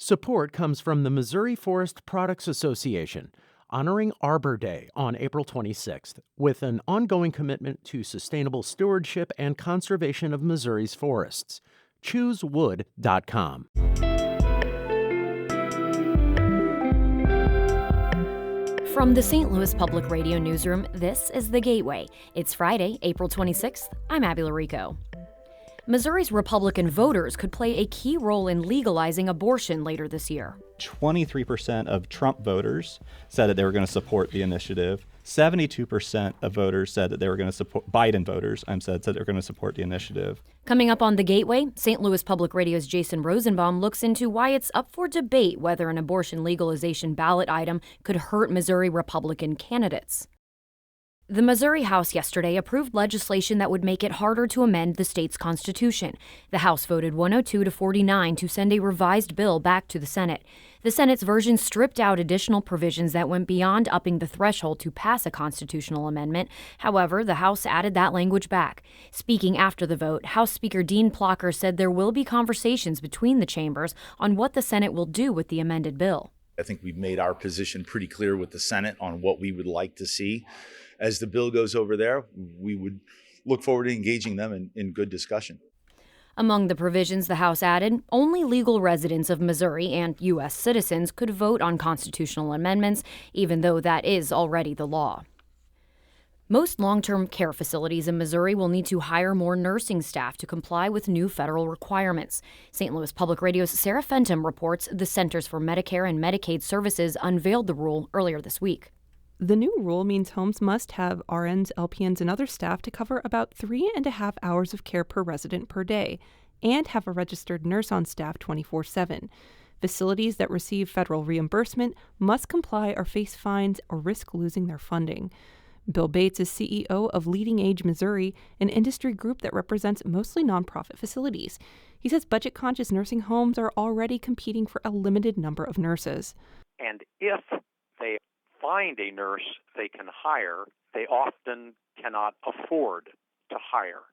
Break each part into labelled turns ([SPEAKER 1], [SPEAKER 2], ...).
[SPEAKER 1] Support comes from the Missouri Forest Products Association, honoring Arbor Day on April 26th, with an ongoing commitment to sustainable stewardship and conservation of Missouri's forests. ChooseWood.com.
[SPEAKER 2] From the St. Louis Public Radio Newsroom, this is The Gateway. It's Friday, April 26th. I'm Abby Larico. Missouri's Republican voters could play a key role in legalizing abortion later this year.
[SPEAKER 3] 23% of Trump voters said that they were going to support the initiative. 72% of voters said that they were going to support, Biden voters, said they were going to support the initiative.
[SPEAKER 2] Coming up on The Gateway, St. Louis Public Radio's Jason Rosenbaum looks into why it's up for debate whether an abortion legalization ballot item could hurt Missouri Republican candidates. The Missouri House yesterday approved legislation that would make it harder to amend the state's constitution. The House voted 102 to 49 to send a revised bill back to the Senate. The Senate's version stripped out additional provisions that went beyond upping the threshold to pass a constitutional amendment. However, the House added that language back. Speaking after the vote, House Speaker Dean Plocher said there will be conversations between the chambers on what the Senate will do with the amended bill.
[SPEAKER 4] I think we've made our position pretty clear with the Senate on what we would like to see. As the bill goes over there, we would look forward to engaging them in good discussion.
[SPEAKER 2] Among the provisions the House added, only legal residents of Missouri and U.S. citizens could vote on constitutional amendments, even though that is already the law. Most long-term care facilities in Missouri will need to hire more nursing staff to comply with new federal requirements. St. Louis Public Radio's Sarah Fenton reports the Centers for Medicare and Medicaid Services unveiled the rule earlier this week.
[SPEAKER 5] The new rule means homes must have RNs, LPNs, and other staff to cover about 3.5 hours of care per resident per day and have a registered nurse on staff 24/7. Facilities that receive federal reimbursement must comply or face fines or risk losing their funding. Bill Bates is CEO of Leading Age Missouri, an industry group that represents mostly nonprofit facilities. He says budget-conscious nursing homes are already competing for a limited number of nurses.
[SPEAKER 6] And if they find a nurse they can hire, they often cannot afford to hire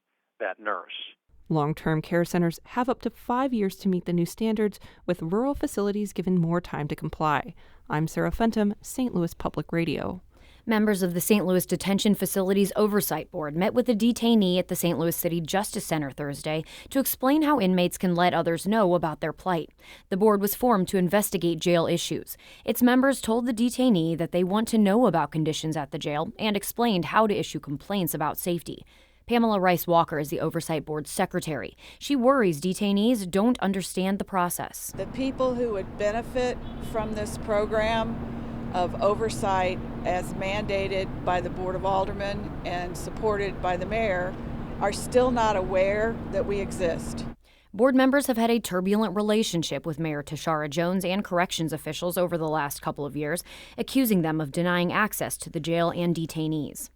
[SPEAKER 6] that nurse.
[SPEAKER 5] Long-term care centers have up to 5 years to meet the new standards, with rural facilities given more time to comply. I'm Sarah Fenton, St. Louis Public Radio.
[SPEAKER 2] Members of the St. Louis Detention Facilities Oversight Board met with a detainee at the St. Louis City Justice Center Thursday to explain how inmates can let others know about their plight. The board was formed to investigate jail issues. Its members told the detainee that they want to know about conditions at the jail and explained how to issue complaints about safety. Pamela Rice Walker is the Oversight Board's secretary. She worries detainees don't understand the process.
[SPEAKER 7] The people who would benefit from this program of oversight as mandated by the Board of Aldermen and supported by the mayor are still not aware that we exist.
[SPEAKER 2] Board members have had a turbulent relationship with Mayor Tashara Jones and corrections officials over the last couple of years, accusing them of denying access to the jail and detainees.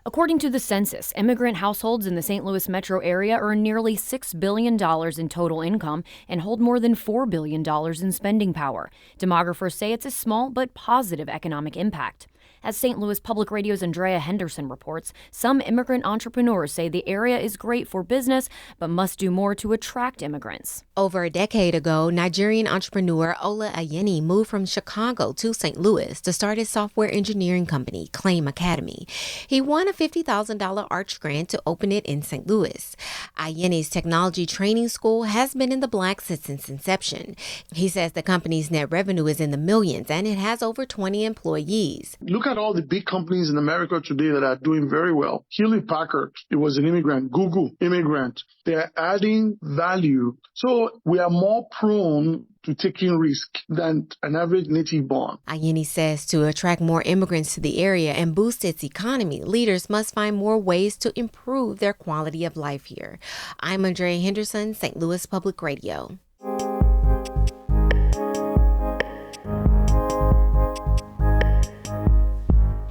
[SPEAKER 2] According to the census, immigrant households in the St. Louis metro area earn nearly $6 billion in total income and hold more than $4 billion in spending power. Demographers say it's a small but positive economic impact. As St. Louis Public Radio's Andrea Henderson reports, some immigrant entrepreneurs say the area is great for business, but must do more to attract immigrants.
[SPEAKER 8] Over a decade ago, Nigerian entrepreneur Ola Ayeni moved from Chicago to St. Louis to start his software engineering company, Claim Academy. He won a $50,000 Arch grant to open it in St. Louis. Ayeni's technology training school has been in the black since its inception. He says the company's net revenue is in the millions and it has over 20 employees.
[SPEAKER 9] Look at all the big companies in America today that are doing very well. Hewlett Packard, it was an immigrant. Google, immigrant. They're adding value. So we are more prone to taking risk than an average native born.
[SPEAKER 8] Ayeni says to attract more immigrants to the area and boost its economy, leaders must find more ways to improve their quality of life here. I'm Andrea Henderson, St. Louis Public Radio.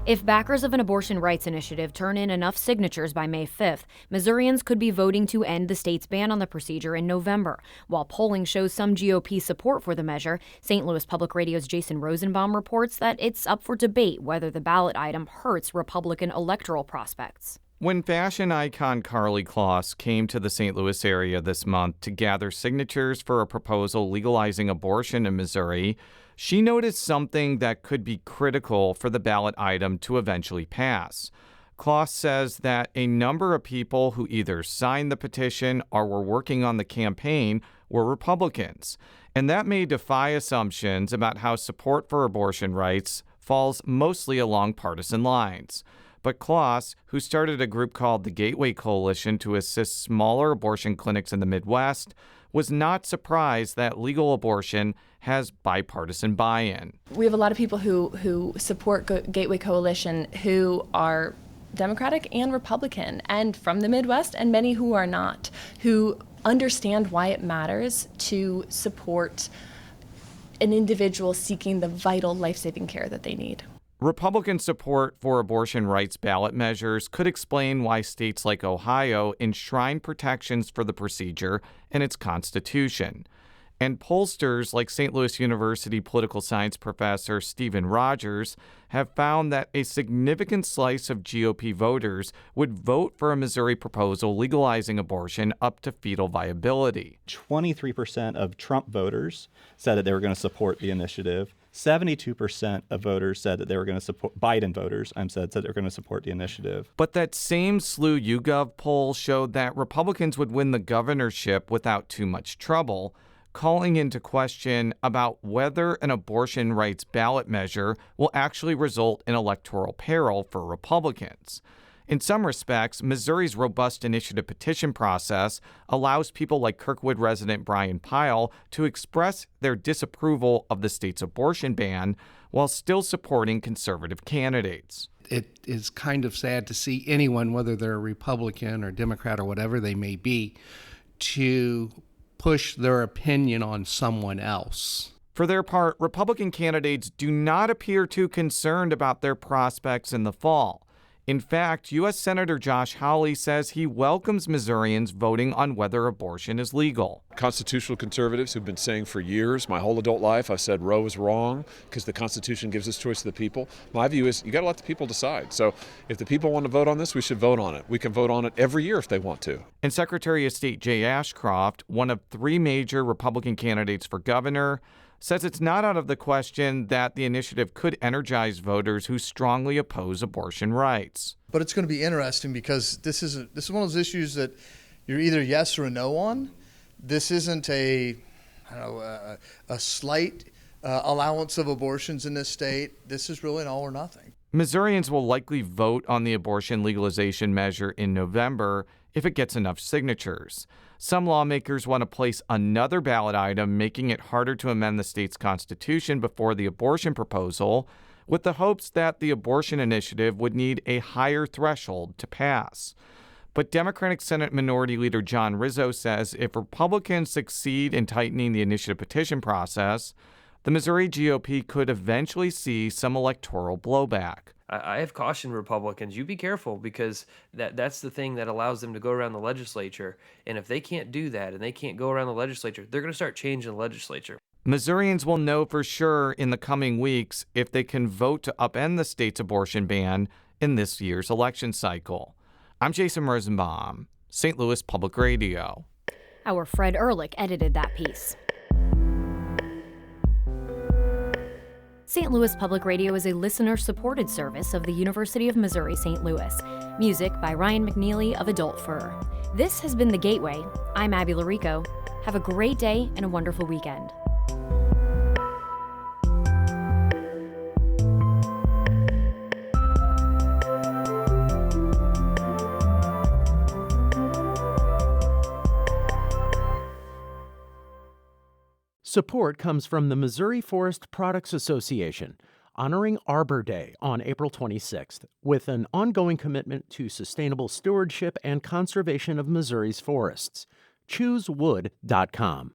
[SPEAKER 2] If backers of an abortion rights initiative turn in enough signatures by May 5th, Missourians could be voting to end the state's ban on the procedure in November. While polling shows some GOP support for the measure, St. Louis Public Radio's Jason Rosenbaum reports that it's up for debate whether the ballot item hurts Republican electoral prospects.
[SPEAKER 10] When fashion icon Karlie Kloss came to the St. Louis area this month to gather signatures for a proposal legalizing abortion in Missouri, she noticed something that could be critical for the ballot item to eventually pass. Kloss says that a number of people who either signed the petition or were working on the campaign were Republicans, and that may defy assumptions about how support for abortion rights falls mostly along partisan lines. But Kloss, who started a group called the Gateway Coalition to assist smaller abortion clinics in the Midwest, was not surprised that legal abortion has bipartisan buy-in.
[SPEAKER 11] We have a lot of people who support Gateway Coalition who are Democratic and Republican, and from the Midwest, and many who are not, who understand why it matters to support an individual seeking the vital life-saving care that they need.
[SPEAKER 10] Republican support for abortion rights ballot measures could explain why states like Ohio enshrine protections for the procedure in its constitution. And pollsters like St. Louis University political science professor Stephen Rogers have found that a significant slice of GOP voters would vote for a Missouri proposal legalizing abortion up to fetal viability.
[SPEAKER 3] 23% of Trump voters said that they were going to support the initiative. 72% of voters said that they were going to support, Biden voters, said they were going to support the initiative.
[SPEAKER 10] But that same SLU YouGov poll showed that Republicans would win the governorship without too much trouble, calling into question about whether an abortion rights ballot measure will actually result in electoral peril for Republicans. In some respects, Missouri's robust initiative petition process allows people like Kirkwood resident Brian Pyle to express their disapproval of the state's abortion ban while still supporting conservative candidates.
[SPEAKER 12] It is kind of sad to see anyone, whether they're a Republican or Democrat or whatever they may be, to push their opinion on someone else.
[SPEAKER 10] For their part, Republican candidates do not appear too concerned about their prospects in the fall. In fact, U.S. Senator Josh Hawley says he welcomes Missourians voting on whether abortion is legal.
[SPEAKER 13] Constitutional conservatives who've been saying for years, my whole adult life, I've said Roe is wrong because the Constitution gives this choice to the people. My view is you got to let the people decide. So if the people want to vote on this, we should vote on it. We can vote on it every year if they want to.
[SPEAKER 10] And Secretary of State Jay Ashcroft, one of three major Republican candidates for governor, says it's not out of the question that the initiative could energize voters who strongly oppose abortion rights.
[SPEAKER 14] But it's going to be interesting because this is one of those issues that you're either yes or a no on. This isn't a slight allowance of abortions in this state. This is really an all or nothing.
[SPEAKER 10] Missourians will likely vote on the abortion legalization measure in November if it gets enough signatures. Some lawmakers want to place another ballot item, making it harder to amend the state's constitution before the abortion proposal, with the hopes that the abortion initiative would need a higher threshold to pass. But Democratic Senate Minority Leader John Rizzo says if Republicans succeed in tightening the initiative petition process, the Missouri GOP could eventually see some electoral blowback.
[SPEAKER 15] I have cautioned Republicans, you be careful, because that's the thing that allows them to go around the legislature. And if they can't do that and they can't go around the legislature, they're going to start changing the legislature.
[SPEAKER 10] Missourians will know for sure in the coming weeks if they can vote to upend the state's abortion ban in this year's election cycle. I'm Jason Rosenbaum, St. Louis Public Radio.
[SPEAKER 2] Our Fred Ehrlich edited that piece. St. Louis Public Radio is a listener-supported service of the University of Missouri St. Louis. Music by Ryan McNeely of Adult Fur. This has been The Gateway. I'm Abby Larico. Have a great day and a wonderful weekend.
[SPEAKER 1] Support comes from the Missouri Forest Products Association, honoring Arbor Day on April 26th, with an ongoing commitment to sustainable stewardship and conservation of Missouri's forests. ChooseWood.com.